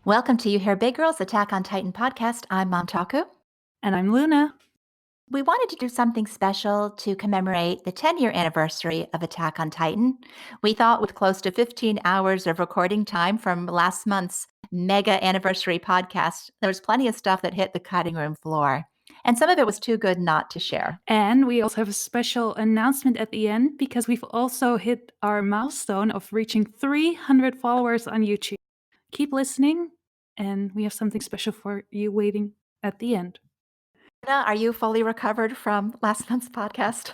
Welcome to You Hear Big Girls Attack on Titan podcast. I'm Montaku. And I'm Luna. We wanted to do something special to commemorate the 10-year anniversary of Attack on Titan. We thought with close to 15 hours of recording time from last month's mega anniversary podcast, there was plenty of stuff that hit the cutting room floor. And some of it was too good not to share. And we also have a special announcement at the end because we've also hit our milestone of reaching 300 followers on YouTube. Keep listening, and we have something special for you waiting at the end. Anna, are you fully recovered from last month's podcast?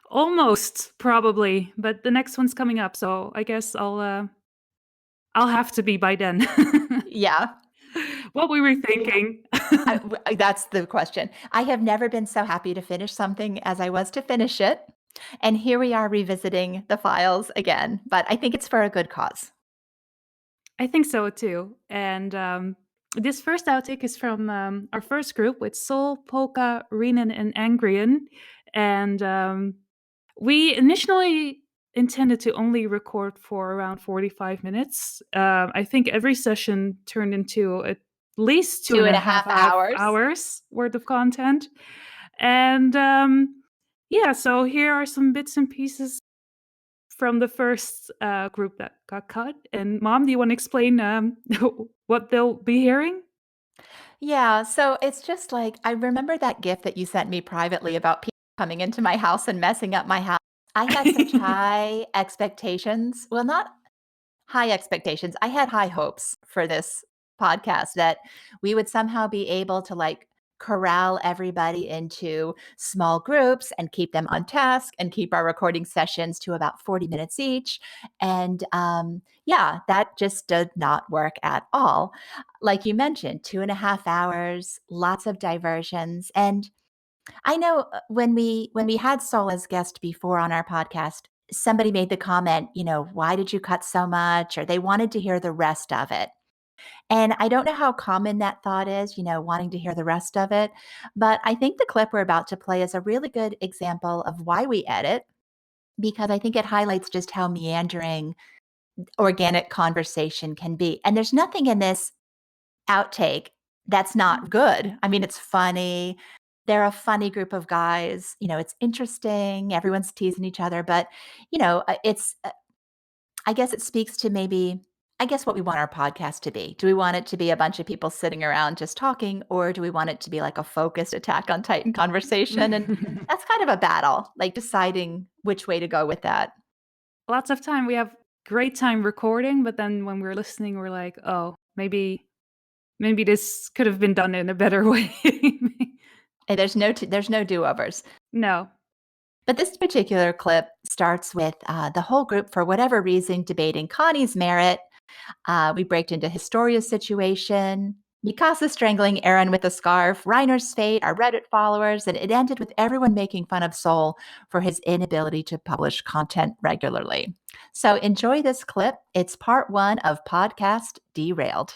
Almost, probably, but the next one's coming up, so I guess I'll have to be by then. Yeah. What we were thinking. That's the question. I have never been so happy to finish something as I was to finish it. And here we are revisiting the files again, but I think it's for a good cause. I think so too. And this first outtake is from our first group with Sol, Polkka, Renan, and Angrian. And we initially intended to only record for around 45 minutes. I think every session turned into at least two and a half hours worth of content. And yeah, so here are some bits and pieces from the first group that got cut. And Mom, do you want to explain what they'll be hearing? Yeah, so it's just like, I remember that gift that you sent me privately about people coming into my house and messing up my house. I had such high expectations. Well, not high expectations. I had high hopes for this podcast that we would somehow be able to like corral everybody into small groups and keep them on task and keep our recording sessions to about 40 minutes each. And yeah, that just did not work at all. Like you mentioned, 2.5 hours, lots of diversions. And I know when we had Sol as guest before on our podcast, somebody made the comment, why did you cut so much? Or they wanted to hear the rest of it. And I don't know how common that thought is, wanting to hear the rest of it. But I think the clip we're about to play is a really good example of why we edit, because I think it highlights just how meandering organic conversation can be. And there's nothing in this outtake that's not good. I mean, it's funny. They're a funny group of guys. It's interesting. Everyone's teasing each other, but it's I guess it speaks to what we want our podcast to be. Do we want it to be a bunch of people sitting around just talking, or do we want it to be like a focused Attack on Titan conversation? And that's kind of a battle, like deciding which way to go with that. Lots of time. We have great time recording, but then when we're listening, we're like, oh, maybe this could have been done in a better way. And there's no do-overs. No. But this particular clip starts with the whole group, for whatever reason, debating Connie's merit. We break into Historia's situation, Mikasa strangling Eren with a scarf, Reiner's fate, our Reddit followers, and it ended with everyone making fun of Sol for his inability to publish content regularly. So enjoy this clip. It's part 1 of Podcast Derailed.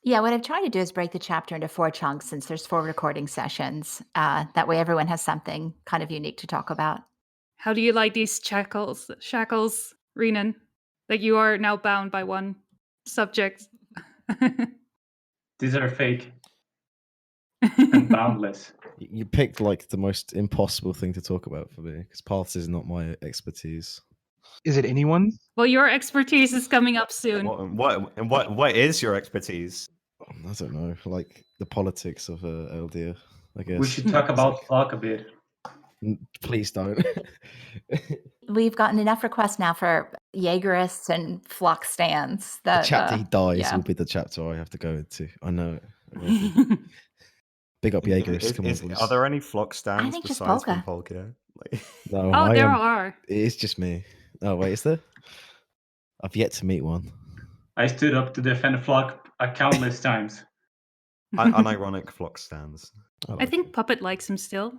Yeah, what I've tried to do is break the chapter into 4 chunks since there's 4 recording sessions. That way everyone has something kind of unique to talk about. How do you like these shackles, Renan? That you are now bound by one subject. These are fake and boundless. You picked like the most impossible thing to talk about for me, because paths is not my expertise. Is it anyone? Well, your expertise is coming up soon. What is your expertise? I don't know, like the politics of Eldia, I guess. We should talk about Flock a bit. Please don't. We've gotten enough requests now for Jaegerists and Flock stands. The chapter he dies will be the chapter I have to go into. I know it. Big up Jaegerists. Come on, please. Are there any Flock stands I think just besides Polkka. from Polkka? No, there are. It is just me. Oh, wait, is there? I've yet to meet one. I stood up to defend Flock countless times. Unironic Flock stands. I think Puppet likes him still.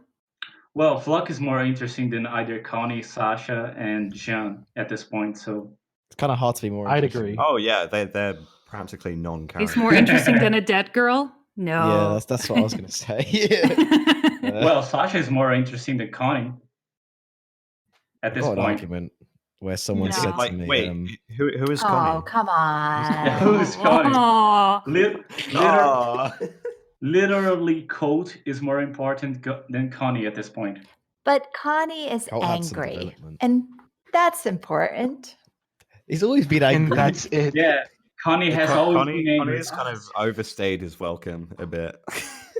Well, Flock is more interesting than either Connie, Sasha, and Jean at this point, so... It's kind of hard to be more I'd agree. Oh, yeah, they're practically non-characters. He's more interesting than a dead girl. No. that's what I was gonna say. Yeah. Well, Sasha is more interesting than Connie at I this got an point. argument where someone No. said to Like, me, wait, who is Oh, Connie? come Who's on. Connie? Aw. Aw. Literally, Clout is more important than Connie at this point. But Connie is Cult had some angry, development. and that's important. He's always been And angry. that's it. Yeah, Connie has always been Connie angry. has kind of overstayed his welcome a bit.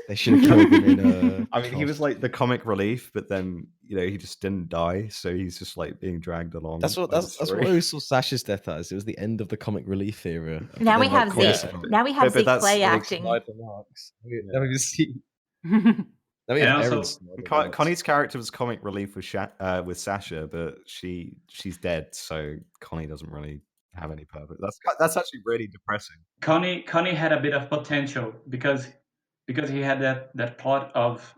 They should have killed him in I mean, he was like the comic relief, but then he just didn't die, so he's just like being dragged along. That's what by the that's what story. we saw Sasha's death as. It was the end of the comic relief era. Now Then, we have Connie Zeke. started- Now we have but Zeke that's play like acting. Snyder marks. Now we see. Now we And have also, Eren Snyder marks. Connie's character was comic relief with Sasha, but she's dead, so Connie doesn't really have any purpose. That's actually really depressing. Connie had a bit of potential because he had that plot of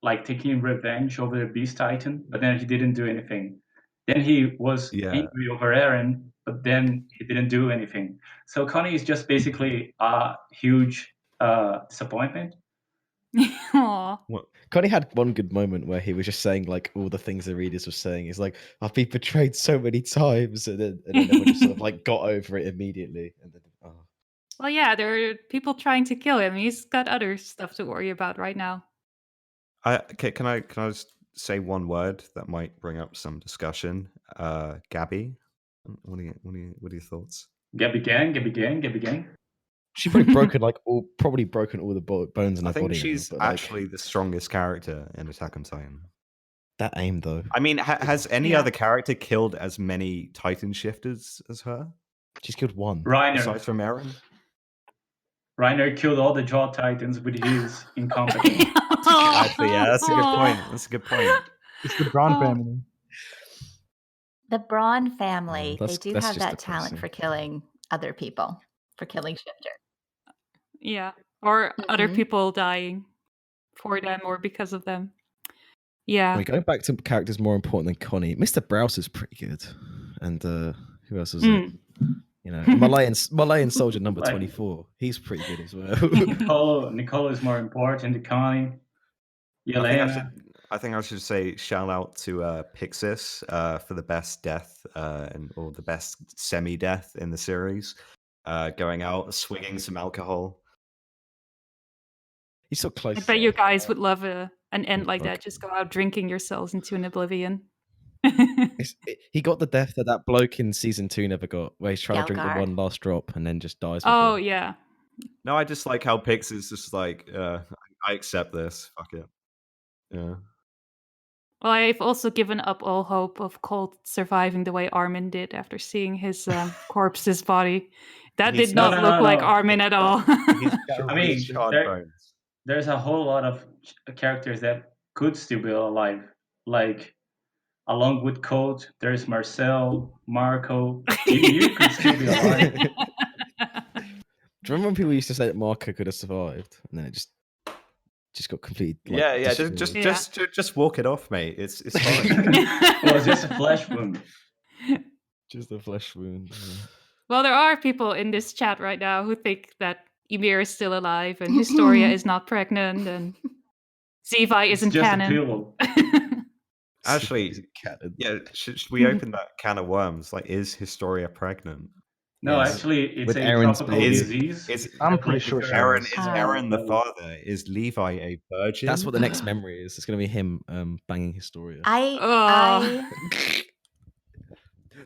like taking revenge over the Beast Titan, but then he didn't do anything. Then he was angry over Eren, but then he didn't do anything. So Connie is just basically a huge disappointment. Aw. Connie had one good moment where he was just saying like all the things the readers were saying. He's like, I've been betrayed so many times, and then everyone just sort of like got over it immediately. And then, Well, yeah, there are people trying to kill him. He's got other stuff to worry about right now. Can I just say one word that might bring up some discussion? Gabby, what are your thoughts? Gabby gang. she's probably broken all the bones in her I think body. she's now, but, like, actually the strongest character in Attack on Titan. that aim though. I mean, has any Yeah. other character killed as many Titan shifters as her? She's killed one. Reiner. Aside from Eren? Reiner killed all the Jaw Titans with his incompetence. Actually, yeah, that's a good point. That's a good point. It's the Braun Oh. family. The Braun family, they that's- do that's have just that talent depressing. for killing other people, for killing Shifter. Yeah. Or other Mhm. people dying for them or because of them. Yeah. I mean, going back to characters more important than Connie, Mr. Browse is pretty good. And who else was it? You know, Malayan soldier number Like- 24. He's pretty good as well. Nicole is more important than Connie. Yelena. I think I should say shout out to Pixis for the best death or the best semi-death in the series. Going out, swinging some alcohol. He's so close. I bet you guys would love an end like fuck. that. Just go out drinking yourselves into an oblivion. He got the death that bloke in season 2 never got, where he's trying to drink Gelgar. the one last drop and then just dies. Oh, before. yeah. No, I just like how Pixis is just like, I accept this. Fuck it. Yeah. Well, I've also given up all hope of Colt surviving the way Armin did after seeing his corpse's body. That He's- did No, not no, look no, like no. Armin at all. I mean, He's charred there- bones. There's a whole lot of characters that could still be alive. Like, along with Code, there's Marcel, Marco. You could still be alive. Do you remember when people used to say that Marco could have survived, and then it just got completely Yeah, destroyed? just walk it off, mate. It's fine. It was just a flesh wound. just a flesh wound. Yeah. Well, there are people in this chat right now who think that Ymir is still alive and Historia is not pregnant and Zevi It's isn't just a canon. pillow. Actually, yeah, should we open that can of worms? Like, is Historia pregnant? No, Yes. actually, it's With a Aaron's tropical baby. disease. I'm pretty sure she Eren is. is Eren the father? Is Levi a virgin? That's what the next memory is. It's going to be him banging Historia. I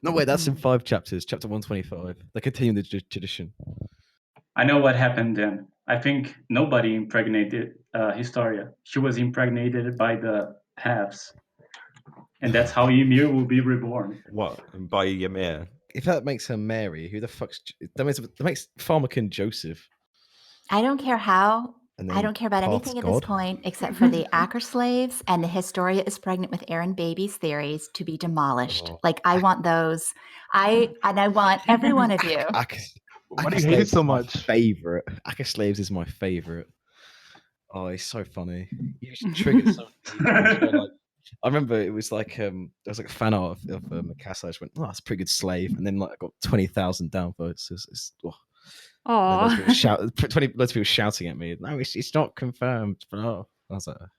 No, wait, that's in 5 chapters. Chapter 125. They continue the tradition. I know what happened then. I think nobody impregnated Historia. She was impregnated by the halves. And that's how Ymir will be reborn. What? By Ymir? If that makes her Mary, who the fuck's... That makes Pharmacon Joseph. I don't care how. And I then don't care about Path's anything at God. this point except for the Acker slaves and the Historia is pregnant with Eren babies theories to be demolished. Oh. Like I want those. I want every one of you. Why do you hate it so much? Favorite. Acker Slaves is my favorite. Oh, he's so funny. You just triggered so many people. Like, I remember it was like there was like a fan art of Mikasa. I just went, oh, that's a pretty good slave, and then like I got 20,000 downvotes. Loads of people Oh, loads of people shouting at me. No, it's not confirmed. But I was like, okay.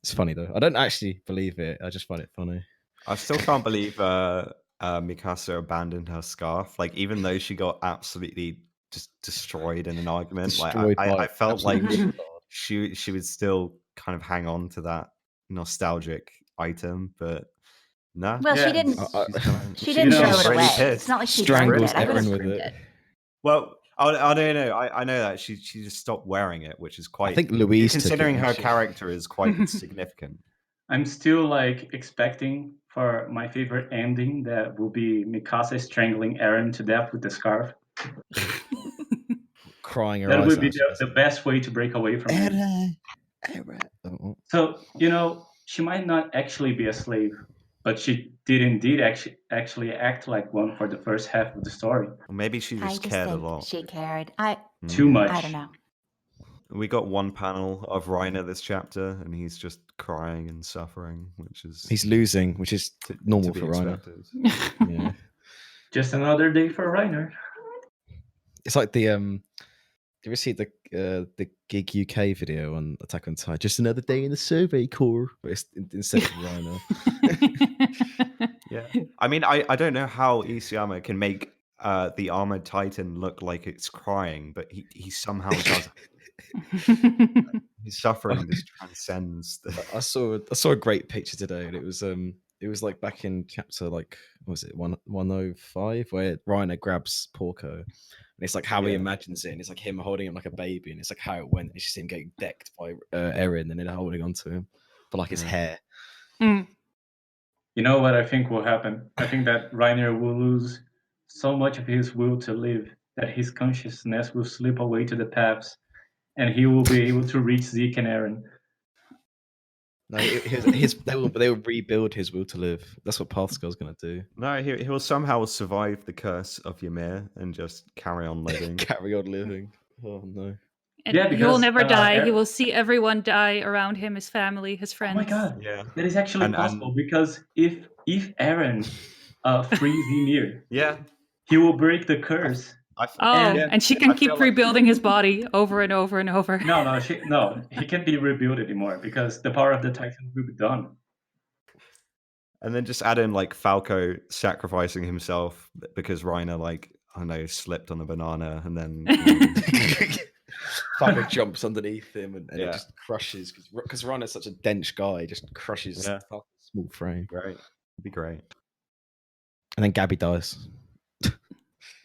It's funny though. I don't actually believe it. I just find it funny. I still can't believe Mikasa abandoned her scarf. Like, even though she got absolutely just destroyed in an argument, Destroyed by I felt like absolute she would still kind of hang on to that nostalgic item, but no. Well, she Yeah, didn't. She She didn't know, throw it really away. pissed. It's not like she burned strangles it. I would Eren have with burned it. it. Well, I don't know. I know that she just stopped wearing it, which is quite. I think Louise took it, considering her actually. character is quite significant. I'm still like expecting for my favorite ending that will be Mikasa strangling Eren to death with the scarf. Crying her That eyes would be out. the best way to break away from him. Eren. Oh, So, she might not actually be a slave, but she did indeed actually act like one for the first half of the story. Or maybe she I just just cared a think lot. she cared. Too much. I don't know. We got one panel of Reiner this chapter, and he's just crying and suffering, which is he's losing, which is normal to for be Reiner. expected. Yeah. Just another day for Reiner. It's like the do you ever see the Gig UK video on Attack on Titan? Just another day in the Survey Corps, but it's instead of Reiner. Yeah, I mean, I don't know how Isayama can make the armored Titan look like it's crying, but he somehow does. His suffering just transcends. I saw a great picture today, and it was like back in chapter what was it 105 where Reiner grabs Polkka, and it's like how he imagines it, and it's like him holding him like a baby, and it's like how it went. It's just him getting decked by Eren, and then holding onto him for like his hair. You know what I think will happen? I think that Reiner will lose so much of his will to live that his consciousness will slip away to the paths, and he will be able to reach Zeke and Eren. No, they will rebuild his will to live. That's what Pathscar's gonna do. No, he will somehow survive the curse of Ymir and just carry on living. Carry on living. Oh no. And Yeah, he will because, never die. He Eren- will see everyone die around him, his family, his Oh friends. my god, Yeah, that is actually possible because if Eren frees Ymir, he will break the curse. And she can keep rebuilding his body over and over and over. No, he can't be rebuilt anymore because the power of the Titan will be done. And then just add in like Falco sacrificing himself because Reiner slipped on a banana, and then Falco jumps underneath him and it Yeah. just crushes because Reiner's such a dense guy, it just crushes Falco's small frame. Great, it'd be great. And then Gabby dies.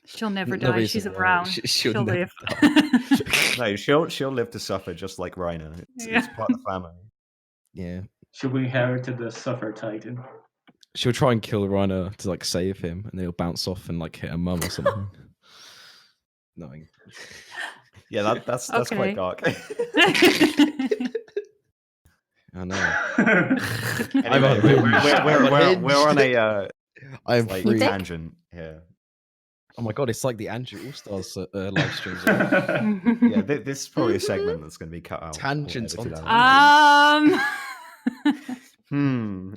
She'll never No die. reason She's why. around. She'll She'll never live. No, she'll live to suffer just like Reiner. It's part of the family. Yeah. She'll be inherited the Suffer Titan. She'll try and kill Reiner to like save him, and then he'll bounce off and like hit her mum or something. Knowing. Yeah, that's quite dark. I know. Anyway, we're on a I'm like free. tangent here. Oh my god, it's like the Andrew All Stars live streams. Yeah, this is probably a segment that's going to be cut out. Tangents on tangents.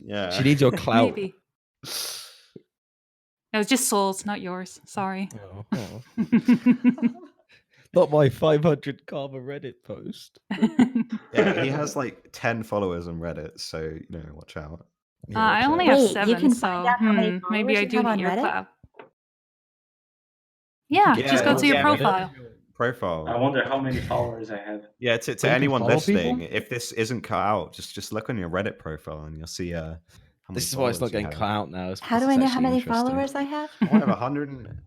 Yeah. She needs your clout. Maybe. It was just Soul's, not yours. Sorry. Oh. Not my 500 karma Reddit post. Yeah, he has like 10 followers on Reddit, so watch out. Yeah, I only have Wait, 7, you can so find out how many maybe followers I you do have need on your Reddit? clout. Yeah, just go to your profile. I wonder how many followers I have. Yeah, to anyone listening, if this isn't cut out, just look on your Reddit profile and you'll see. How many this is why it's not followers you getting have. cut out now. How do I know how many followers I have? I have 100.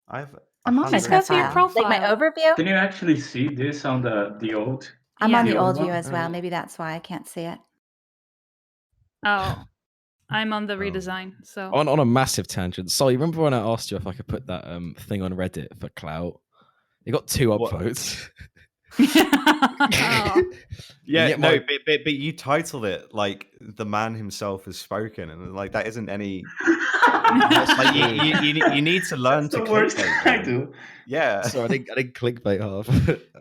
I have. I'm on my 100. Just go to your profile. Like my overview? Can you actually see this on the old? I'm on the old old view one? as well. Maybe that's why I can't see it. Oh, I'm on the redesign. So On a massive tangent. So you remember when I asked you if I could put that thing on Reddit for Clout? You got 2 upvotes. Yeah, no, but you titled it like the man himself has spoken, and like that isn't any. Like you need to learn That's to the worst clickbait, I man. do. Yeah. So I didn't clickbait half.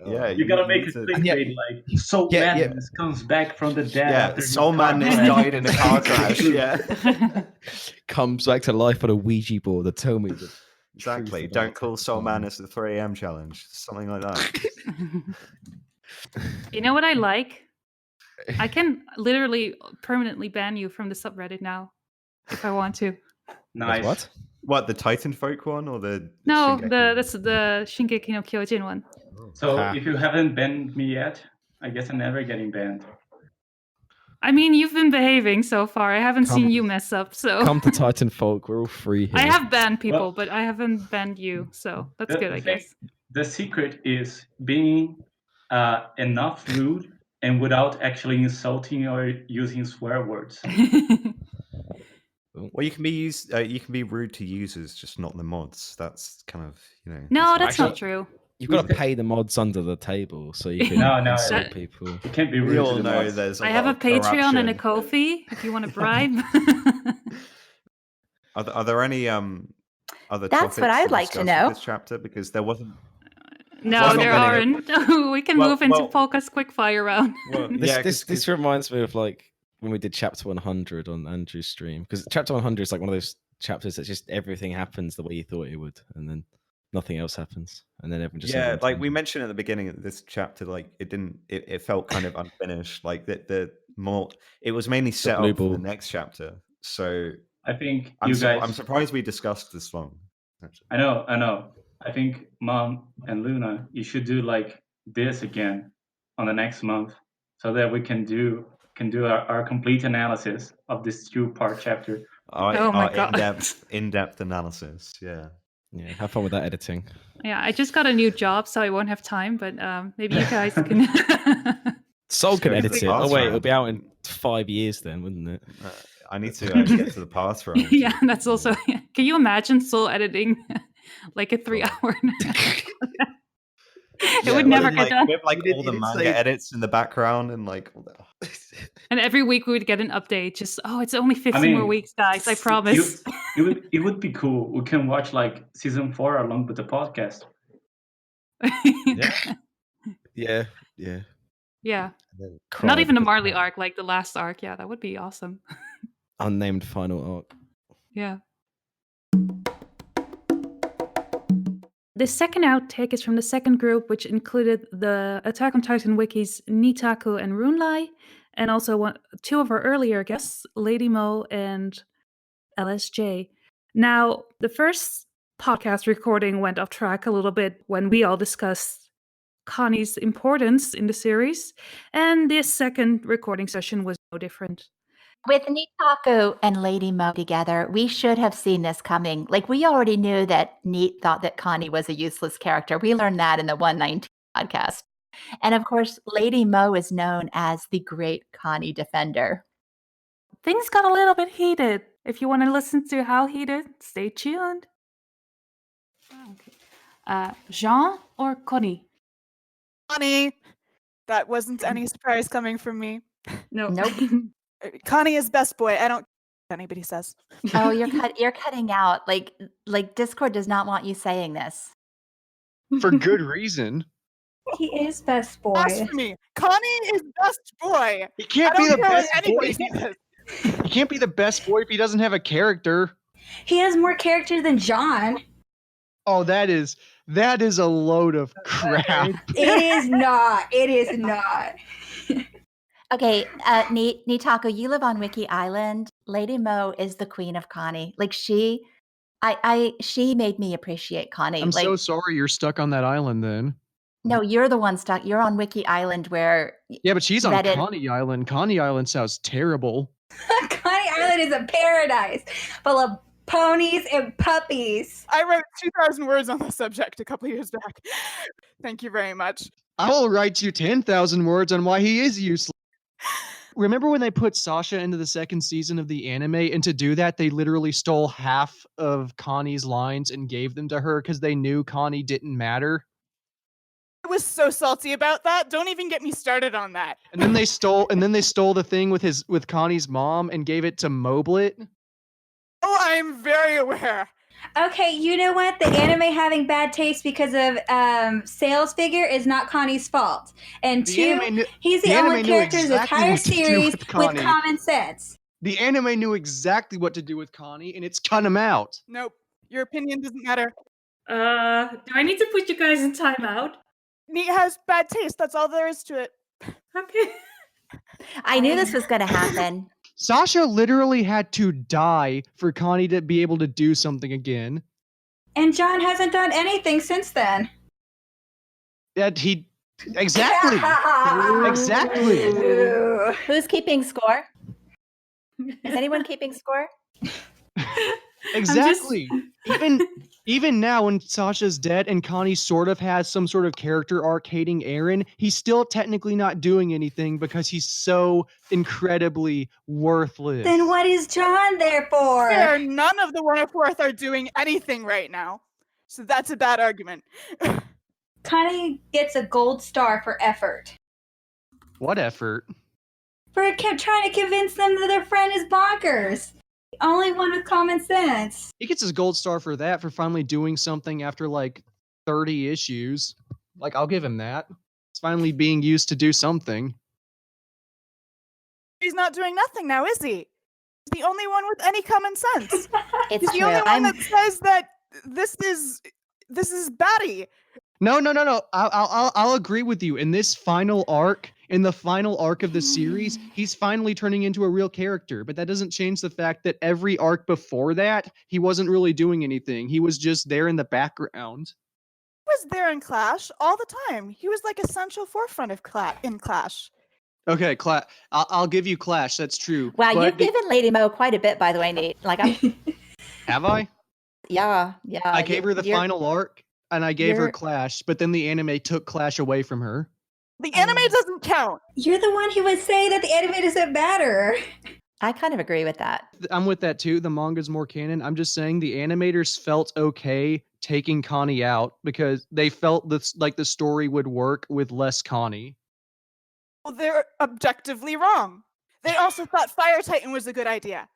Yeah, You gotta make need it to- clickbait like Soul Madness comes back from the dead. Yeah, after his Soul car Madness crash. died in a car crash. Yeah. Comes back to life on a Ouija board. They tell me that Exactly. Truth Don't about call Attack Soul on Titan. Madness the 3 a.m. challenge. Something like that. You know what I like? I can literally permanently ban you from the subreddit now, if I want to. Nice. What? What, the Titan folk one or the No, Shingeki? that's the Shingeki no Kyojin one. So Ha. if you haven't banned me yet, I guess I'm never getting banned. I mean, you've been behaving so far. I haven't seen you mess up, so Come to Titanfolk. We're all free here. I have banned people, Well, but I haven't banned you, so that's good, I thing- guess. The secret is being enough rude and without actually insulting or using swear words. Well, you can be rude to users, just not the mods. That's kind of, No, it's that's like- not true. You've got to pay the mods under the table so you can No, insult That- people. You can't be rude We to all the know mods. there's I have a lot of Patreon and a corruption. Ko-fi if you want to bribe. Are there any other That's topics what I'd to like to discuss know. with this chapter? Because there wasn't. No, Well, there not aren't. We can Well- move into well- Polkka's quickfire round. Well, This reminds me of like when we did chapter 100 on Andrew's stream, because chapter 100 is like one of those chapters that just everything happens the way you thought it would, and then nothing else happens, and then everyone just goes on like we tangent. mentioned at the beginning of this chapter, like it felt kind of unfinished. Like the more it was mainly set blue up for the ball. next chapter. So I think I'm you guys. I'm surprised we discussed this long. Actually. I know. I think Mom and Luna, you should do like this again on the next month, so that we can do our complete analysis of this 2-part chapter. Oh my God. in-depth analysis. Yeah. Yeah, have fun with that editing. Yeah, I just got a new job, so I won't have time, but maybe you guys can. Soul Let's can go to edit the it. Oh path wait, round. it'll be out in 5 years then, wouldn't it? I need to get to the path round. Yeah, that's also. Can you imagine Soul editing like a 3-hour? It would never get done. With like You all the didn't manga say- edits in the background and like. And every week we would get an update. Just it's only 15 more mean, weeks, guys. I promise. It would be cool. We can watch like season 4 along with the podcast. Yeah. Yeah. Cry Not even a because Marley of arc like the last arc. Yeah, that would be awesome. unnamed final arc. Yeah. The second outtake is from the second group, which included the Attack on Titan wikis Neetaku and Rune, and also two of our earlier guests, Lady Mo and LSJ. Now, the first podcast recording went off track a little bit when we all discussed Connie's importance in the series, and this second recording session was no different. With Neetaku and Lady Mo together, we should have seen this coming. Like, we already knew that Neat thought that Connie was a useless character. We learned that in the 119 podcast. And of course, Lady Mo is known as the great Connie defender. Things got a little bit heated. If you want to listen to how heated, stay tuned. Okay. Jean or Connie? Connie. That wasn't any surprise coming from me. No. Nope. Connie is best boy. I don't care what anybody says. Oh, you're cutting out. Like Discord does not want you saying this. For good reason. He is best boy. Blasphemy. Connie is best boy. He can't I be don't the care what best anybody boy. says. He can't be the best boy if he doesn't have a character. He has more character than John. Oh, that is a load of crap. It is not. It is not. Okay, Neetaku, you live on Wiki Island. Lady Mo is the queen of Connie. Like she made me appreciate Connie. I'm like, so sorry you're stuck on that island then. no, you're the one stuck. You're on Wiki Island where Yeah, but she's on Reddit- Connie Island. Connie Island sounds terrible. Connie Island is a paradise full of ponies and puppies. I wrote 2,000 words on the subject a couple years back. Thank you very much. I'll write you 10,000 words on why he is useless. Remember when they put Sasha into the second season of the anime, and to do that, they literally stole half of Connie's lines and gave them to her because they knew Connie didn't matter? I was so salty about that. Don't even get me started on that. And then they stole the thing with Connie's mom and gave it to Moblet. Oh, I'm very aware. Okay, you know what? The anime having bad taste because of sales figure is not Connie's fault. And two, he's the only character in the entire series with common sense. The anime knew exactly what to do with Connie, and it's cut him out. Nope. Your opinion doesn't matter. Do I need to put you guys in timeout? Neat has bad taste. That's all there is to it. Okay. I knew this was going to happen. Sasha literally had to die for Connie to be able to do something again. And John hasn't done anything since then. Exactly. Exactly. Who's keeping score? Is anyone keeping score? Exactly. Even now when Sasha's dead and Connie sort of has some sort of character arc hating Eren, he's still technically not doing anything because he's so incredibly worthless. Then what is John there for? Fair, none of the 104th are doing anything right now. So that's a bad argument. Connie gets a gold star for effort. What effort? For trying to convince them that their friend is bonkers. The only one with common sense. He gets his gold star for that, for finally doing something after like 30 issues. Like, I'll give him that. It's finally being used to do something. He's not doing nothing now, is he? He's the only one with any common sense. It's He's the true. only one that says that this is batty. No. I'll agree with you. In this final arc, in the final arc of the series, he's finally turning into a real character. But that doesn't change the fact that every arc before that, he wasn't really doing anything. He was just there in the background. He was there in Clash all the time. He was like essential forefront of in Clash. Okay, I'll give you Clash. That's true. Wow, but you've given Lady Mo quite a bit, by the way, Nate. Like, have I? Yeah. I gave her the final arc, and I gave her Clash, but then the anime took Clash away from her. The anime doesn't count. You're the one who would say that the anime doesn't matter. I kind of agree with that. I'm with that too. The manga's more canon. I'm just saying the animators felt okay taking Connie out because they felt like the story would work with less Connie. Well, they're objectively wrong. They also thought Fire Titan was a good idea.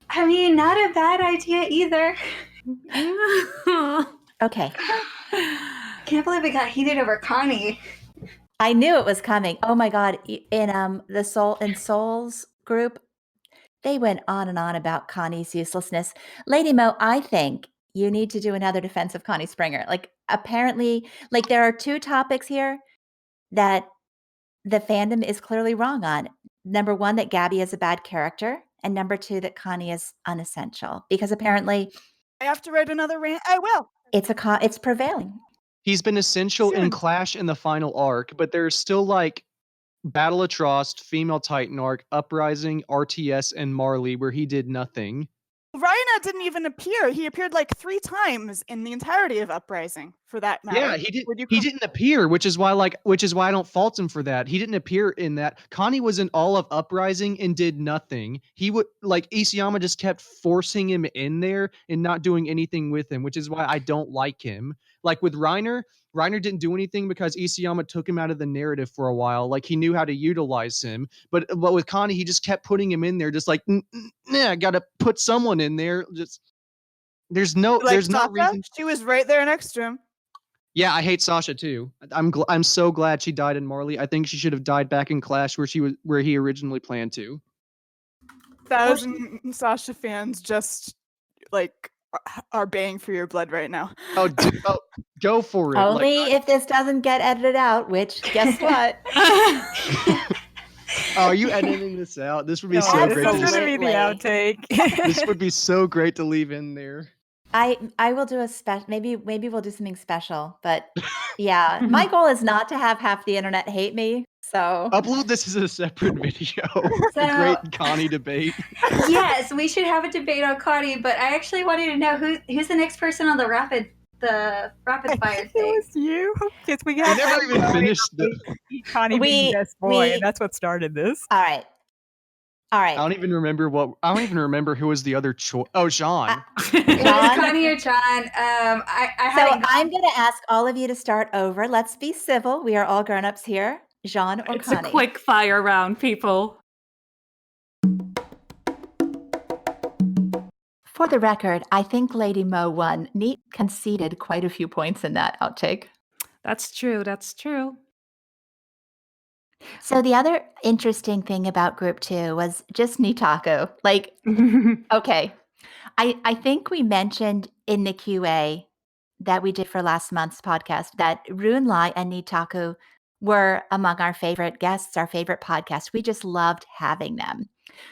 I mean, not a bad idea either. Okay. Can't believe it got heated over Connie. I knew it was coming. Oh my god! In the Souls group, they went on and on about Connie's uselessness. Lady Mo, I think you need to do another defense of Connie Springer. Like, apparently, like there are two topics here that the fandom is clearly wrong on. Number one, that Gabby is a bad character, and number two, that Connie is unessential. Because apparently, I have to write another rant. I will. It's prevailing. He's been essential in Clash in the final arc, but there's still like Battle of Trost, Female Titan arc, Uprising, RTS, and Marley, where he did nothing. Ryan didn't even appear. He appeared like 3 times in the entirety of Uprising, for that matter. Yeah, he didn't appear, which is why I don't fault him for that. He didn't appear in that. Connie was in all of Uprising and did nothing. He would Isayama just kept forcing him in there and not doing anything with him, which is why I don't like him. Like with Reiner didn't do anything because Isayama took him out of the narrative for a while. Like he knew how to utilize him. But with Connie, he just kept putting him in there, just like, I gotta put someone in there. Just there's no reason. She was right there next to him. Yeah, I hate Sasha too. I'm so glad she died in Marley. I think she should have died back in Clash where he originally planned to. 1,000 Sasha fans just are baying for your blood right now. Oh, go for it. Only if this doesn't get edited out, which guess what? Are you editing this out? This would be so great. This is going to be the outtake. This would be so great to leave in there. I will do a special. Maybe we'll do something special. But yeah, my goal is not to have half the internet hate me. So upload this as a separate video. The great Connie debate. Yes, we should have a debate on Connie. But I actually wanted to know who's the next person on the rapid fire thing. It was you. Because we never even finished the Connie being best boy. That's what started this. All right. I don't even remember who was the other choice. Oh, Jean. Connie or John. I'm going to ask all of you to start over. Let's be civil. We are all grown-ups here. Jean or it's Connie? It's a quick fire round, people. For the record, I think Lady Mo won. Neat conceded quite a few points in that outtake. That's true. So the other interesting thing about Group 2 was just Neetaku. Like, okay, I think we mentioned in the QA that we did for last month's podcast that Rune and Neetaku were among our favorite guests, our favorite podcast. We just loved having them.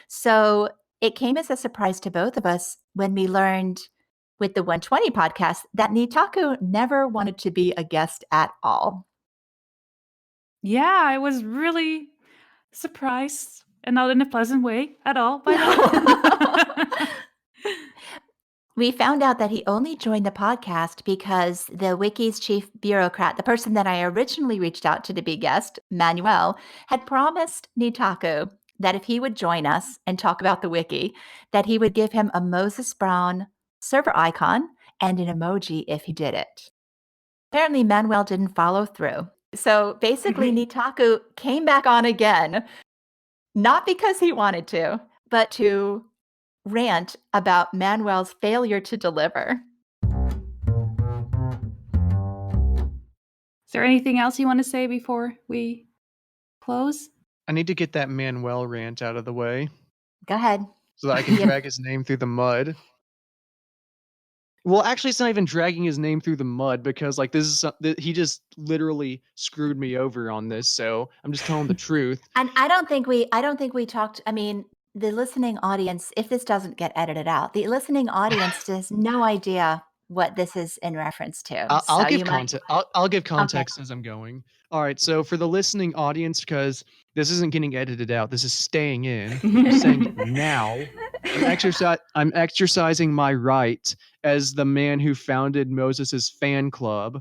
So it came as a surprise to both of us when we learned with the 120 podcast that Neetaku never wanted to be a guest at all. Yeah, I was really surprised, and not in a pleasant way at all, by the way. We found out that he only joined the podcast because the Wiki's chief bureaucrat, the person that I originally reached out to be guest, Manuel, had promised Neetaku that if he would join us and talk about the Wiki, that he would give him a Moses Braun server icon and an emoji if he did it. Apparently, Manuel didn't follow through. So basically, Neetaku came back on again, not because he wanted to, but to rant about Manuel's failure to deliver. Is there anything else you want to say before we close? I need to get that Manuel rant out of the way. Go ahead. So that I can drag his name through the mud. Well, actually, it's not even dragging his name through the mud because, like, this is he just literally screwed me over on this. So I'm just telling the truth. And I don't think we talked. I mean, the listening audience, if this doesn't get edited out, the listening audience has no idea what this is in reference to. I'll give context. I'll give context as I'm going. All right. So for the listening audience, because this isn't getting edited out, this is staying in. I'm saying now, I'm exercising my right as the man who founded Moses's fan club.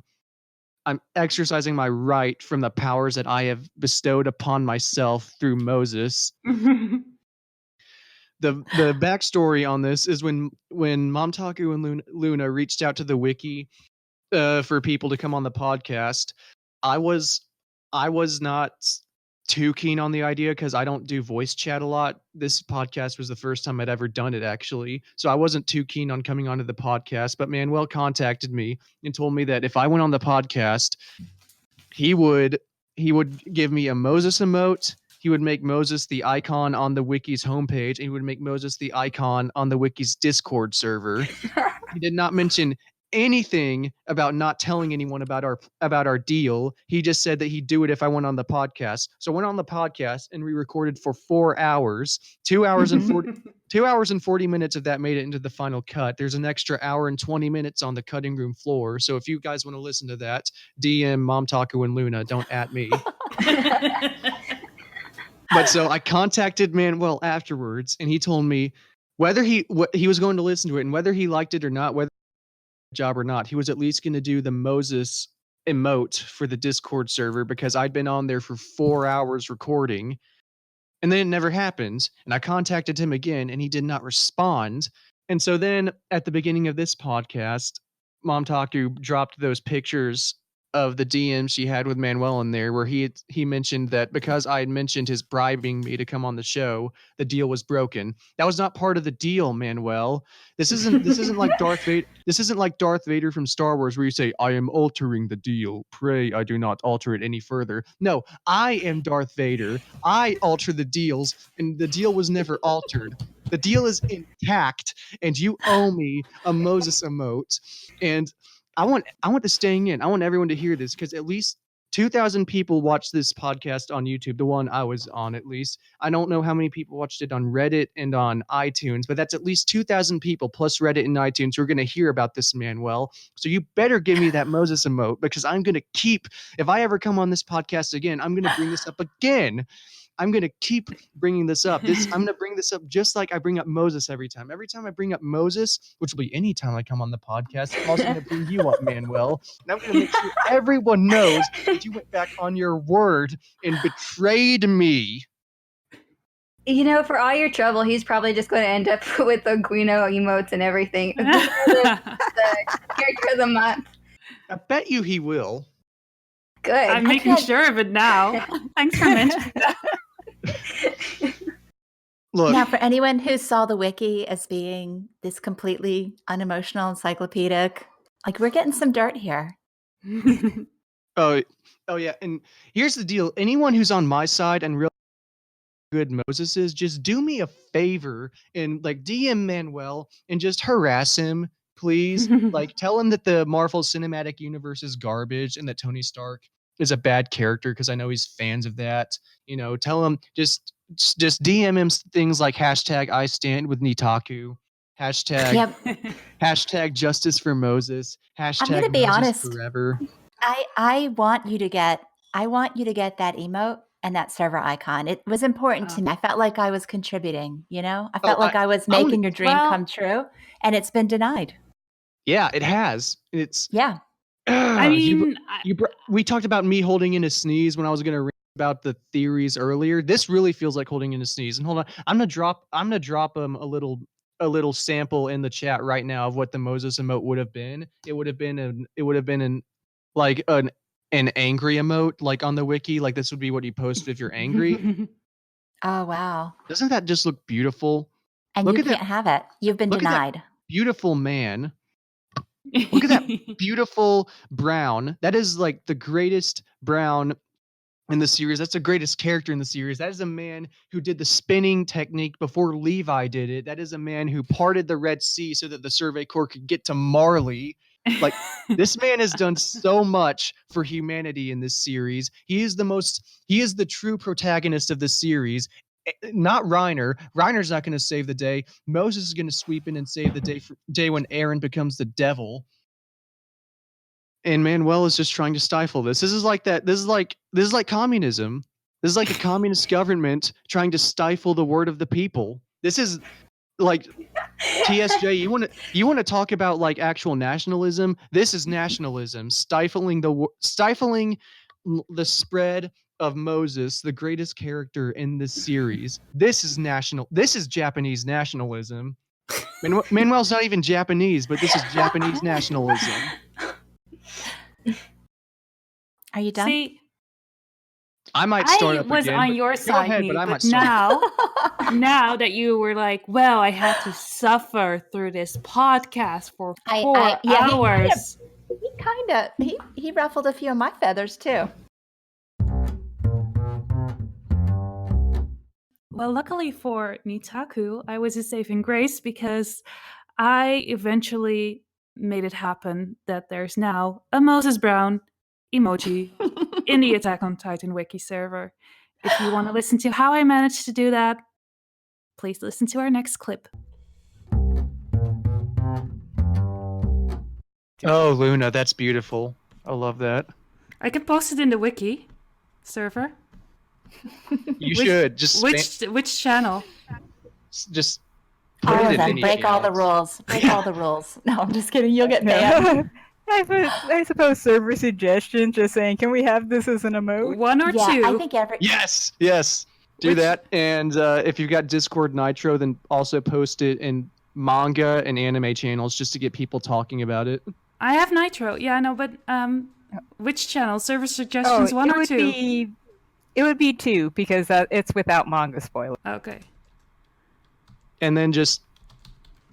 I'm exercising my right from the powers that I have bestowed upon myself through Moses. The backstory on this is when Momtaku and Luna reached out to the wiki for people to come on the podcast. I was not too keen on the idea because I don't do voice chat a lot. This podcast was the first time I'd ever done it, actually. So I wasn't too keen on coming onto the podcast. But Manuel contacted me and told me that if I went on the podcast, he would give me a Moses emote. He would make Moses the icon on the wiki's homepage, and he would make Moses the icon on the wiki's Discord server. He did not mention anything about not telling anyone about our deal. He just said that he'd do it if I went on the podcast. So I went on the podcast and we recorded for 4 hours. 2 hours and 40 minutes of that made it into the final cut. There's an extra hour and 20 minutes on the cutting room floor. So if you guys want to listen to that, DM Momtaku and Luna, don't at me. But so I contacted Manuel afterwards, and he told me whether he was going to listen to it and whether he liked it or not, whether job or not, he was at least going to do the Moses emote for the Discord server because I'd been on there for 4 hours recording, and then it never happened. And I contacted him again, and he did not respond. And so then at the beginning of this podcast, Momtaku dropped those pictures of the DMs she had with Manuel in there, where he mentioned that because I had mentioned his bribing me to come on the show, the deal was broken. That was not part of the deal, Manuel. This isn't like Darth Vader. This isn't like Darth Vader from Star Wars, where you say, "I am altering the deal. Pray I do not alter it any further." No, I am Darth Vader. I alter the deals, and the deal was never altered. The deal is intact, and you owe me a Moses emote. And I want this staying in. I want everyone to hear this because at least 2,000 people watched this podcast on YouTube, the one I was on at least. I don't know how many people watched it on Reddit and on iTunes, but that's at least 2,000 people plus Reddit and iTunes who are going to hear about this, Manuel. So you better give me that Moses emote because I'm going to if I ever come on this podcast again, I'm going to bring this up again. I'm going to keep bringing this up. I'm going to bring this up just like I bring up Moses every time. Every time I bring up Moses, which will be any time I come on the podcast, I'm also going to bring you up, Manuel. And I'm going to make sure everyone knows that you went back on your word and betrayed me. You know, for all your trouble, he's probably just going to end up with the Guino emotes and everything. the character of the month. I bet you he will. Good. I'm making sure of it now. Thanks for mentioning that. Look. Now, for anyone who saw the wiki as being this completely unemotional, encyclopedic, like we're getting some dirt here. Oh yeah, and here's the deal: anyone who's on my side and good Moses is, just do me a favor and like DM Manuel and just harass him, please. Like tell him that the Marvel Cinematic Universe is garbage and that Tony Stark is a bad character because I know he's fans of that. You know, tell him just DM him things like hashtag I stand with Neetaku, hashtag hashtag justice for Moses, hashtag I'm gonna be Moses honest. forever. I want you to get that emote and that server icon. It was important to me. I felt like I was contributing, you know? I felt like I was making your dream come true, and it's been denied. Yeah, it has. It's I mean, we talked about me holding in a sneeze when I was going to read about the theories earlier. This really feels like holding in a sneeze. And hold on, I'm gonna drop a little sample in the chat right now of what the Moses emote would have been. It would have been an angry emote, like on the wiki. Like this would be what you post if you're angry. Oh wow! Doesn't that just look beautiful? And you can't have it. You've been denied. Beautiful man. Look at that beautiful brown. That is like the greatest brown in the series. That's the greatest character in the series. That is a man who did the spinning technique before Levi did it. That is a man who parted the Red Sea so that the Survey Corps could get to Marley. Like this man has done so much for humanity in this series. He is the true protagonist of the series. Not Reiner. Reiner's not going to save the day. Moses is going to sweep in and save the day when Eren becomes the devil. And Manuel is just trying to stifle this. This is like communism. This is like a communist government trying to stifle the word of the people. This is like TSJ. You want to talk about like actual nationalism? This is nationalism, stifling the spread of Moses, the greatest character in this series. This is Japanese nationalism. Manuel's not even Japanese, but this is Japanese nationalism. Are you done? See, I might start up was again, on your side, ahead, but now that you were like, well, I had to suffer through this podcast for 4 hours. He ruffled a few of my feathers too. Well, luckily for Neetaku, I was a saving grace because I eventually made it happen that there's now a Moses Braun emoji in the Attack on Titan wiki server. If you want to listen to how I managed to do that, please listen to our next clip. Oh, Luna, that's beautiful. I love that. I can post it in the wiki server. You should just which channel? Just all of them. Break all the rules. Break all the rules. No, I'm just kidding. You'll get banned. I suppose server suggestion, just saying, can we have this as an emote? 1 or 2? I think Yes. Do that. And if you've got Discord Nitro, then also post it in manga and anime channels just to get people talking about it. I have Nitro. Yeah, I know, but which channel? Server suggestions 1 or 2? It would be 2 because it's without manga spoiler. Okay. And then just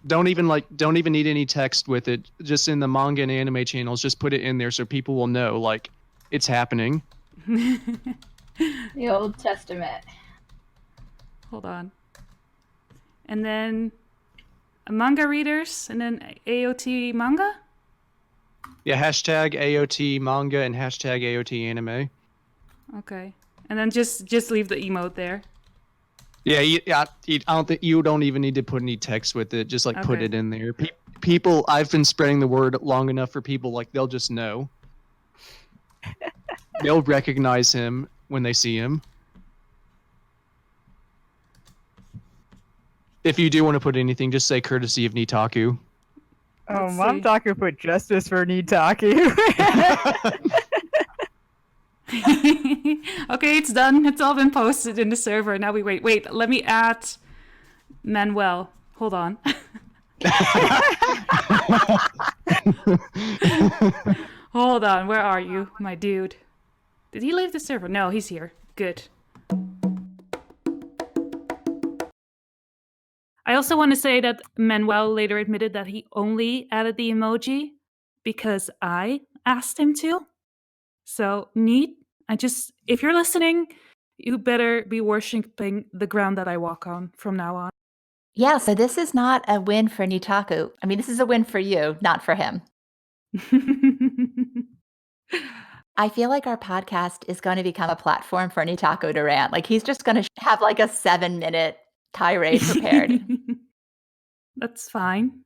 don't even need any text with it. Just in the manga and anime channels, just put it in there so people will know like it's happening. The Old Testament. Hold on. And then manga readers, and then AOT manga? Yeah, hashtag AOT manga and hashtag AOT anime. Okay. And then just leave the emote there. Yeah, I don't think you don't even need to put any text with it. Just like put it in there. People, I've been spreading the word long enough for people like they'll just know. They'll recognize him when they see him. If you do want to put anything, just say courtesy of Neetaku. Oh, Mom Taku put justice for Neetaku. Okay, it's done. It's all been posted in the server. Now we wait. Wait, let me add Manuel. Hold on. Hold on. Where are you, my dude? Did he leave the server? No, he's here. Good. I also want to say that Manuel later admitted that he only added the emoji because I asked him to. So, Neat, if you're listening, You better be worshipping the ground that I walk on from now on. Yeah, so this is not a win for Neetaku. I mean, this is a win for you, not for him. I feel like our podcast is going to become a platform for Neetaku to rant. Like, he's just going to have like a 7-minute tirade prepared. That's fine.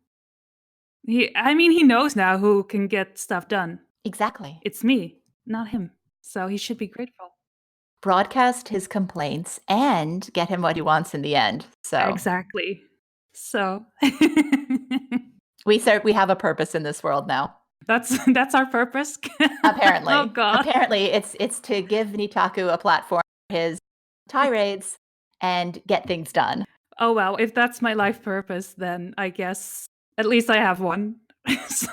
He knows now who can get stuff done. Exactly. It's me, not him. So he should be grateful. Broadcast his complaints and get him what he wants in the end. So exactly. So we have a purpose in this world now. That's our purpose. Apparently. Oh God. Apparently it's to give Neetaku a platform for his tirades and get things done. Oh well, if that's my life purpose, then I guess at least I have one. So.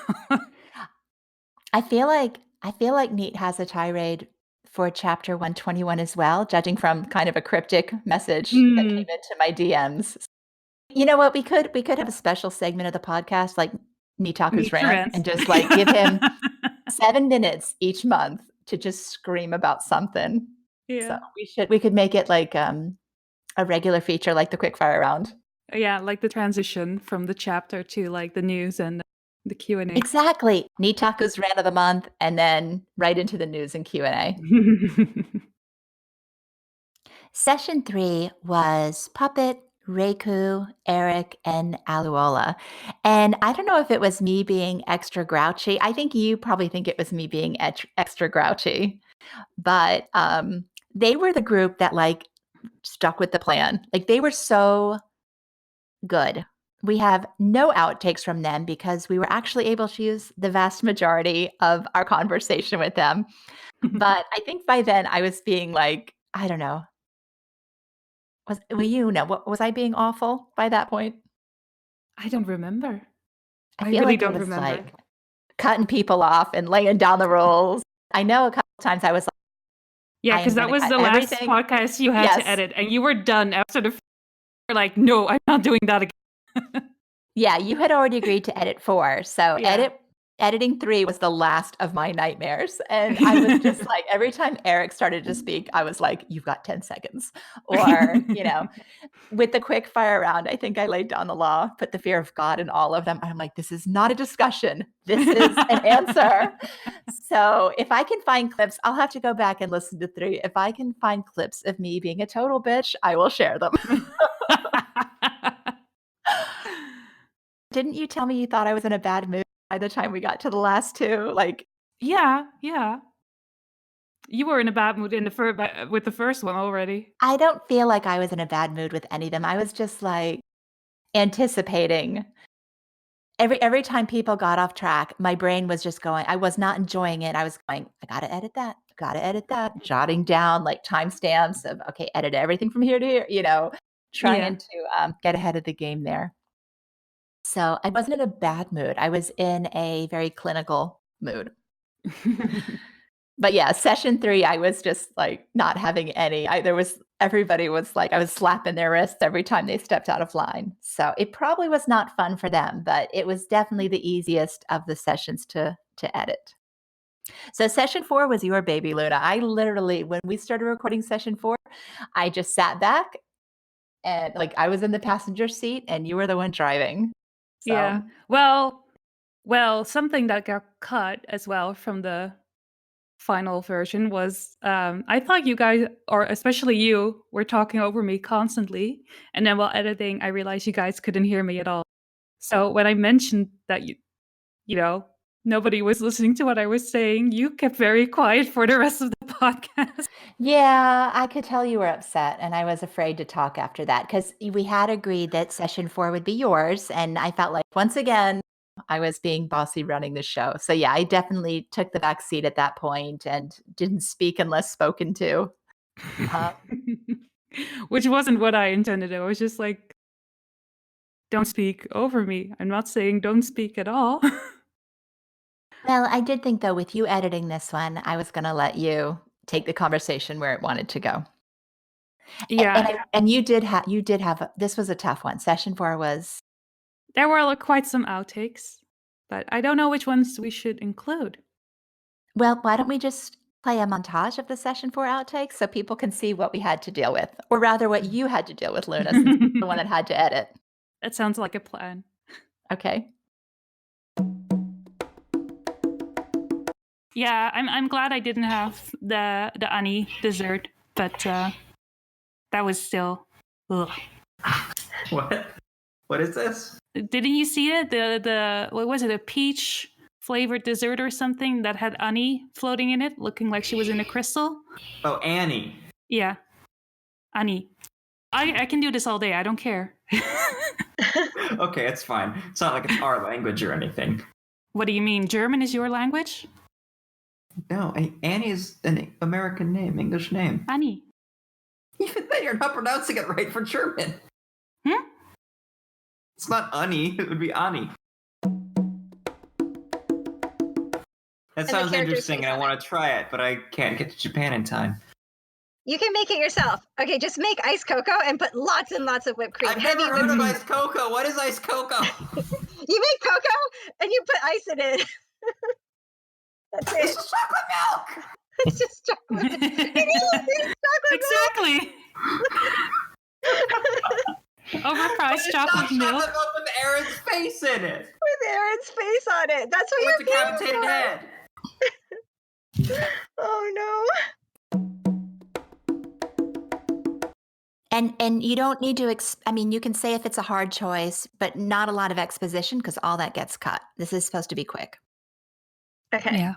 I feel like Neat has a tirade for chapter 121 as well, judging from kind of a cryptic message that came into my DMs. You know what? We could have a special segment of the podcast like Neetaku's rant and just like give him 7 minutes each month to just scream about something. Yeah. So we could make it like a regular feature like the quickfire round. Yeah, like the transition from the chapter to like the news and the Q&A. Exactly. Neetaku's rant of the month and then right into the news and Q&A. Session 3 was Puppet, Reiku, Eric, and Aluola. And I don't know if it was me being extra grouchy. I think you probably think it was me being extra grouchy. But they were the group that like stuck with the plan. Like they were so good. We have no outtakes from them because we were actually able to use the vast majority of our conversation with them. But I think by then I was being like, I don't know. Was I being awful by that point? I don't remember. I feel really like don't it was remember. like cutting people off and laying down the rules. I know a couple times I was like, yeah, because that was the last podcast you had to edit, and you were done after the. You're like, no, I'm not doing that again. Yeah, you had already agreed to edit 4, so editing 3 was the last of my nightmares. And I was just like, every time Eric started to speak, I was like, you've got 10 seconds. Or, with the quick fire round, I think I laid down the law, put the fear of God in all of them. I'm like, this is not a discussion. This is an answer. So if I can find clips, I'll have to go back and listen to 3. If I can find clips of me being a total bitch, I will share them. Didn't you tell me you thought I was in a bad mood by the time we got to the last 2? Like, yeah. You were in a bad mood with the first one already. I don't feel like I was in a bad mood with any of them. I was just like anticipating. Every time people got off track, my brain was just going, I was not enjoying it. I was going, I gotta edit that, jotting down like timestamps of, okay, edit everything from here to here, trying to get ahead of the game there. So I wasn't in a bad mood. I was in a very clinical mood. But yeah, session 3, I was just like not having any. Everybody was like, I was slapping their wrists every time they stepped out of line. So it probably was not fun for them, but it was definitely the easiest of the sessions to edit. So session 4 was your baby, Luna. I literally, when we started recording session 4, I just sat back and like I was in the passenger seat and you were the one driving. So. Yeah. Well, something that got cut as well from the final version was I thought you guys, or especially you, were talking over me constantly, and then while editing I realized you guys couldn't hear me at all. So when I mentioned that nobody was listening to what I was saying, you kept very quiet for the rest of the podcast. Yeah, I could tell you were upset, and I was afraid to talk after that because we had agreed that session 4 would be yours, and I felt like once again I was being bossy running the show. So yeah, I definitely took the back seat at that point and didn't speak unless spoken to. Which wasn't what I intended. I was just like, don't speak over me. I'm not saying don't speak at all. Well, I did think though, with you editing this one, I was going to let you take the conversation where it wanted to go. Yeah. And you did have, this was a tough one. Session 4 was. There were quite some outtakes, but I don't know which ones we should include. Well, why don't we just play a montage of the session 4 outtakes so people can see what we had to deal with, or rather what you had to deal with, Luna, since you're the one that had to edit. That sounds like a plan. Okay. Yeah, I'm glad I didn't have the Annie dessert, but that was still. Ugh. What is this? Didn't you see it? The what was it? A peach flavored dessert or something that had Annie floating in it, looking like she was in a crystal. Oh, Annie. Yeah, Annie. I can do this all day. I don't care. Okay, it's fine. It's not like it's our language or anything. What do you mean? German is your language? No, Annie is an American name, English name. Annie. Even then, you're not pronouncing it right for German. It's not Annie. It would be Annie. That sounds interesting, and I want to try it, but I can't get to Japan in time. You can make it yourself. Okay, just make iced cocoa and put lots and lots of whipped cream. I've never heard of iced cocoa. What is iced cocoa? You make cocoa and you put ice in it. That's it. It's just chocolate milk. It's just chocolate. It's chocolate exactly. Overpriced chocolate milk. Chocolate milk with Eren's face in it. With Eren's face on it. That's what with decapitated head. Oh no. And you don't need to, I mean, you can say if it's a hard choice, but not a lot of exposition because all that gets cut. This is supposed to be quick. Okay. Yeah.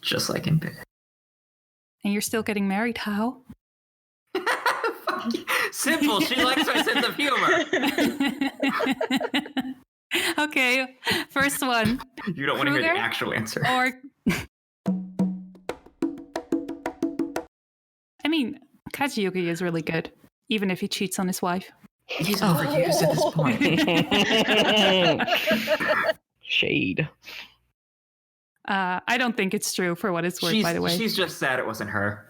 Just like in Big. And you're still getting married, how? Simple. She likes my sense of humor. Okay, first one. You don't want to hear the actual answer. Or, I mean, Kazuyuki is really good, even if he cheats on his wife. He's overused at this point. Shade. I don't think it's true for what it's worth, by the way. She's just sad it wasn't her.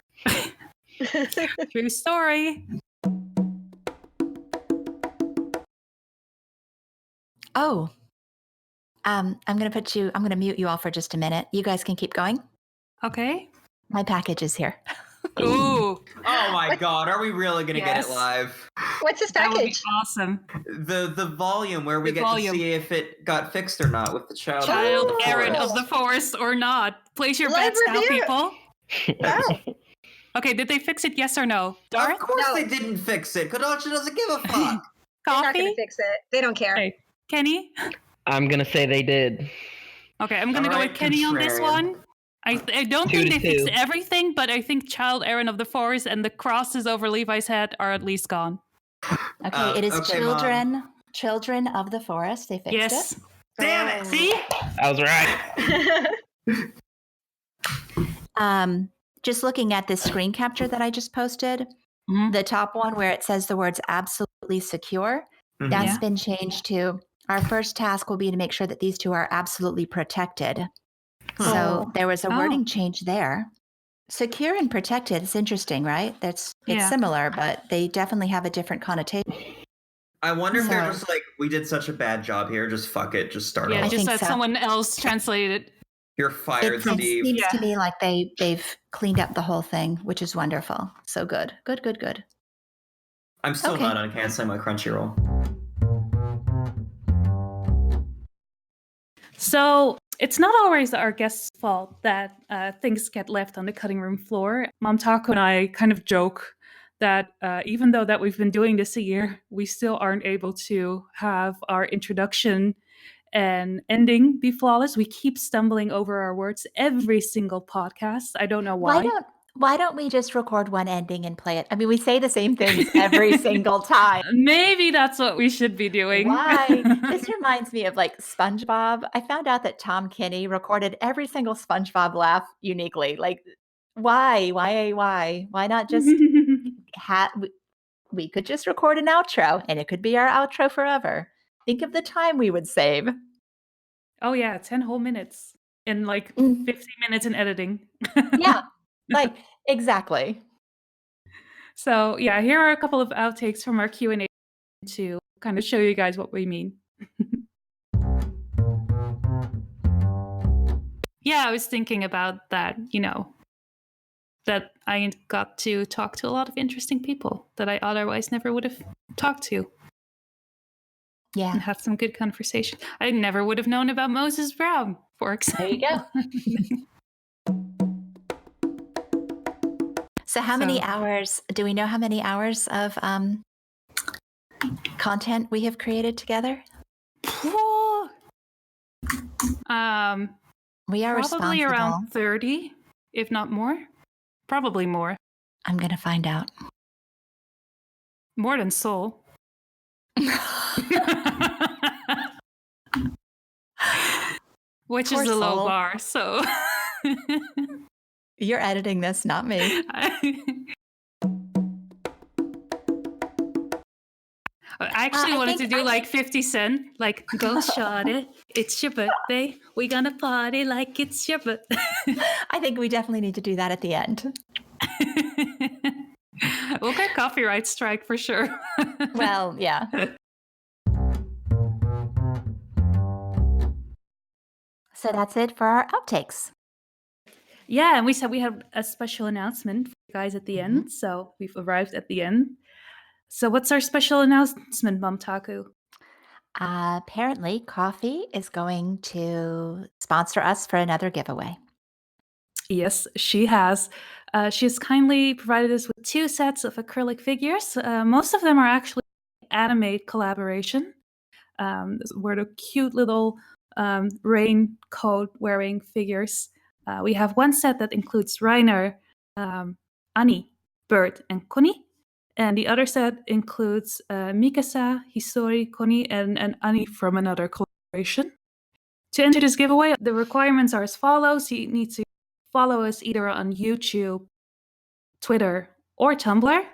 True story. Oh, I'm gonna mute you all for just a minute. You guys can keep going. Okay. My package is here. Ooh. Oh my god, are we really gonna get it live? What's this That would be package? awesome. The volume where we get to see if it got fixed or not with the Child-Eren of the forest or not. Place your bets now, people. Wow. Okay, did they fix it? Yes or no? Of course they didn't fix it. Kodachi doesn't give a fuck. They're not Coffee? gonna fix it. They don't care. Okay. Kenny? I'm gonna say they did. Okay, I'm gonna go with Kenny on this one. I don't think they fixed everything, but I think Child-Eren of the forest and the crosses over Levi's head are at least gone. Okay, it is children of the forest. They fixed it. Damn it! See? I was right. Just looking at this screen capture that I just posted, the top one where it says the words absolutely secure, that's been changed to our first task will be to make sure that these two are absolutely protected. So there was a wording change there. Secure and protected, it's interesting, right? It's similar, but they definitely have a different connotation. I wonder if they're just like, we did such a bad job here, just fuck it, just start Yeah, off. just let someone else translate it. You're fired, It Steve. seems to me like they've cleaned up the whole thing, which is wonderful. So good. Good. I'm still not on canceling my Crunchyroll. So it's not always our guest's fault that things get left on the cutting room floor. Momtaku and I kind of joke that even though that we've been doing this a year, we still aren't able to have our introduction and ending be flawless. We keep stumbling over our words every single podcast. I don't know why. Why don't we just record one ending and play it? I mean, we say the same things every single time. Maybe that's what we should be doing. Why? This reminds me of like SpongeBob. I found out that Tom Kenny recorded every single SpongeBob laugh uniquely. Like, why? Why not just we could just record an outro and it could be our outro forever. Think of the time we would save. Oh yeah, 10 whole minutes and like 15 minutes in editing. Yeah. Like, exactly. So yeah, here are a couple of outtakes from our Q&A to kind of show you guys what we mean. Yeah, I was thinking about that, that I got to talk to a lot of interesting people that I otherwise never would have talked to. Yeah. And had some good conversation. I never would have known about Moses Braun, for example. There you go. So how many hours, do we know how many hours of content we have created together? We are probably responsible. around 30, if not more. Probably more. I'm going to find out. More than Soul. Which Poor is a low Soul. bar, so... You're editing this, not me. I actually wanted to do like 50 Cent, like, go shawty, it's your birthday, we gonna party like it's your birthday. I think we definitely need to do that at the end. We'll get copyright strike for sure. Well, yeah. So that's it for our outtakes. Yeah, and we said we had a special announcement for you guys at the end, so we've arrived at the end. So what's our special announcement, Momtaku? Apparently, Coffee is going to sponsor us for another giveaway. Yes, she has. She has kindly provided us with 2 sets of acrylic figures. Most of them are actually anime collaboration. Were the cute little raincoat-wearing figures. We have one set that includes Reiner, Annie, Bert, and Connie. And the other set includes Mikasa, Hisori, Connie, and Annie from another collaboration. To enter this giveaway, the requirements are as follows. You need to follow us either on YouTube, Twitter, or Tumblr.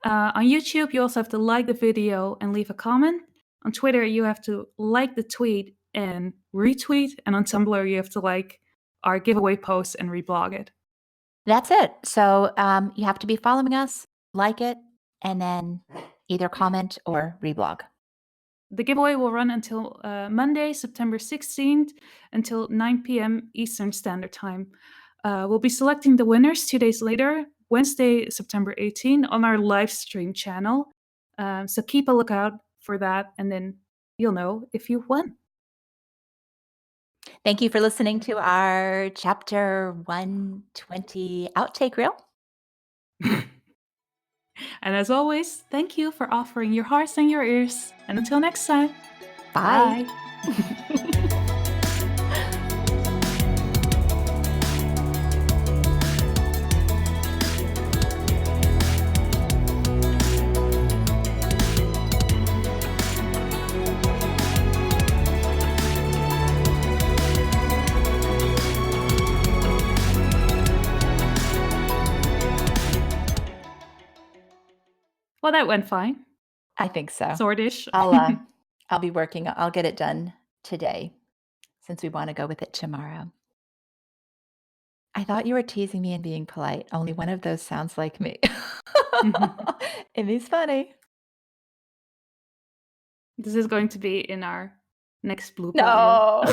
On YouTube, you also have to like the video and leave a comment. On Twitter, you have to like the tweet and retweet. And on Tumblr, you have to like our giveaway post and reblog it. That's it. So you have to be following us, like it, and then either comment or reblog. The giveaway will run until Monday, September 16th, until 9 p.m. Eastern Standard Time. We'll be selecting the winners 2 days later, Wednesday, September 18th, on our live stream channel. So keep a lookout for that, and then you'll know if you won. Thank you for listening to our Chapter 120 Outtake Reel. And as always, thank you for offering your hearts and your ears. And until next time, Bye. Well, that went fine. I think so. Sortish. I'll be working. I'll get it done today since we want to go with it tomorrow. I thought you were teasing me and being polite. Only one of those sounds like me. Amy's funny. This is going to be in our next blooper. No.